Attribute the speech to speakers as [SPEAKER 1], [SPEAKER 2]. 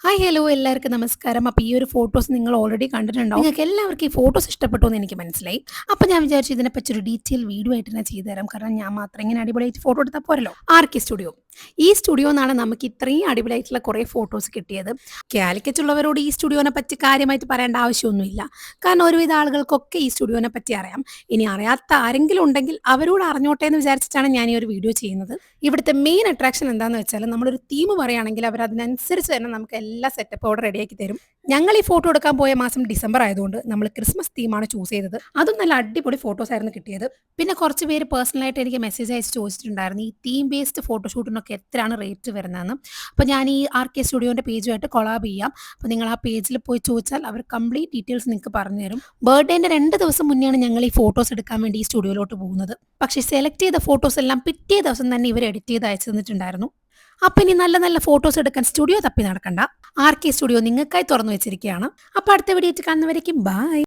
[SPEAKER 1] Hi hello എല്ലാവർക്കും നമസ്കാരം. അപ്പോൾ ഈ ഒരു ഫോട്ടോസ് നിങ്ങൾ ഓൾറെഡി കണ്ടിട്ടുണ്ടാവും. നിങ്ങൾക്ക് എല്ലാവർക്കും ഈ ഫോട്ടോസ് ഇഷ്ടപ്പെട്ടു എന്ന് എനിക്ക് മനസ്സിലായി. അപ്പോൾ ഞാൻ വിചാരിച്ചു ഇതിനെപ്പറ്റി ഒരു ഡീറ്റെയിൽ വീഡിയോ ആയിട്ട് തന്നെ ചെയ്തു തരാം. കാരണം ഞാൻ മാത്രം ഇങ്ങനെ അടിപൊളിയായിട്ട് ഫോട്ടോ എടുത്താൽ പോരല്ലോ. ആർക്കെ സ്റ്റുഡിയോ. ഈ സ്റ്റുഡിയോ നിന്നാണ് നമുക്ക് ഇത്രയും അടിപൊളിയായിട്ടുള്ള കുറേ ഫോട്ടോസ് കിട്ടിയത്. കാലിക്കറ്റുള്ളവരോട് ഈ സ്റ്റുഡിയോനെ പറ്റി കാര്യമായിട്ട് പറയേണ്ട ആവശ്യമൊന്നുമില്ല. കാരണം ഒരുവിധ ആളുകൾക്കൊക്കെ ഈ സ്റ്റുഡിയോനെ പറ്റി അറിയാം. ഇനി അറിയാത്ത ആരെങ്കിലും ഉണ്ടെങ്കിൽ അവരോട് അറിഞ്ഞോട്ടെ എന്ന് വിചാരിച്ചിട്ടാണ് ഞാൻ ഈ ഒരു വീഡിയോ ചെയ്യുന്നത്. ഇവിടുത്തെ മെയിൻ അട്രാക്ഷൻ എന്താണെന്ന് വെച്ചാൽ നമ്മളൊരു തീം പറയുകയാണെങ്കിൽ അവർ അതിനനുസരിച്ച് തന്നെ നമുക്ക് എല്ലാ സെറ്റപ്പ് അവിടെ റെഡിയാക്കി തരും. ഞങ്ങൾ ഈ ഫോട്ടോ എടുക്കാൻ പോയ മാസം ഡിസംബർ ആയതുകൊണ്ട് നമ്മൾ ക്രിസ്മസ് തീമാണ് ചൂസ് ചെയ്തത്. അതും നല്ല അടിപൊളി ഫോട്ടോസ് ആയിരുന്നു കിട്ടിയത്. പിന്നെ കുറച്ച് പേര് പേഴ്സണലായിട്ട് എനിക്ക് മെസ്സേജ് അയച്ച് ചോദിച്ചിട്ടുണ്ടായിരുന്നു ഈ തീം ബേസ്ഡ് ഫോട്ടോഷൂട്ടിനൊക്കെ എത്രയാണ് റേറ്റ് വരുന്നതെന്ന്. അപ്പോൾ ഞാൻ ഈ ആർ കെ സ്റ്റുഡിയോൻ്റെ പേജുമായിട്ട് കൊളാബ് ചെയ്യാം. അപ്പോൾ നിങ്ങൾ ആ പേജിൽ പോയി ചോദിച്ചാൽ അവർ കംപ്ലീറ്റ് ഡീറ്റെയിൽസ് നിങ്ങൾക്ക് പറഞ്ഞു തരും. ബർത്ത്ഡേൻ്റെ 2 ദിവസം മുന്നെയാണ് ഞങ്ങൾ ഈ ഫോട്ടോസ് എടുക്കാൻ വേണ്ടി ഈ സ്റ്റുഡിയോയിലോട്ട് പോകുന്നത്. പക്ഷേ സെലക്ട് ചെയ്ത ഫോട്ടോസ് എല്ലാം പിറ്റേ ദിവസം തന്നെ ഇവർ എഡിറ്റ് ചെയ്ത് അയച്ചു തന്നിട്ടുണ്ടായിരുന്നു. അപ്പം ഇനി നല്ല നല്ല ഫോട്ടോസ് എടുക്കാൻ സ്റ്റുഡിയോ തപ്പി നടക്കണ്ട. ആർ കെ സ്റ്റുഡിയോ നിങ്ങൾക്കായി തുറന്നു വെച്ചിരിക്കുകയാണ്. അപ്പോൾ അടുത്ത വീഡിയോ കാണുന്നവരേക്കും ബൈ.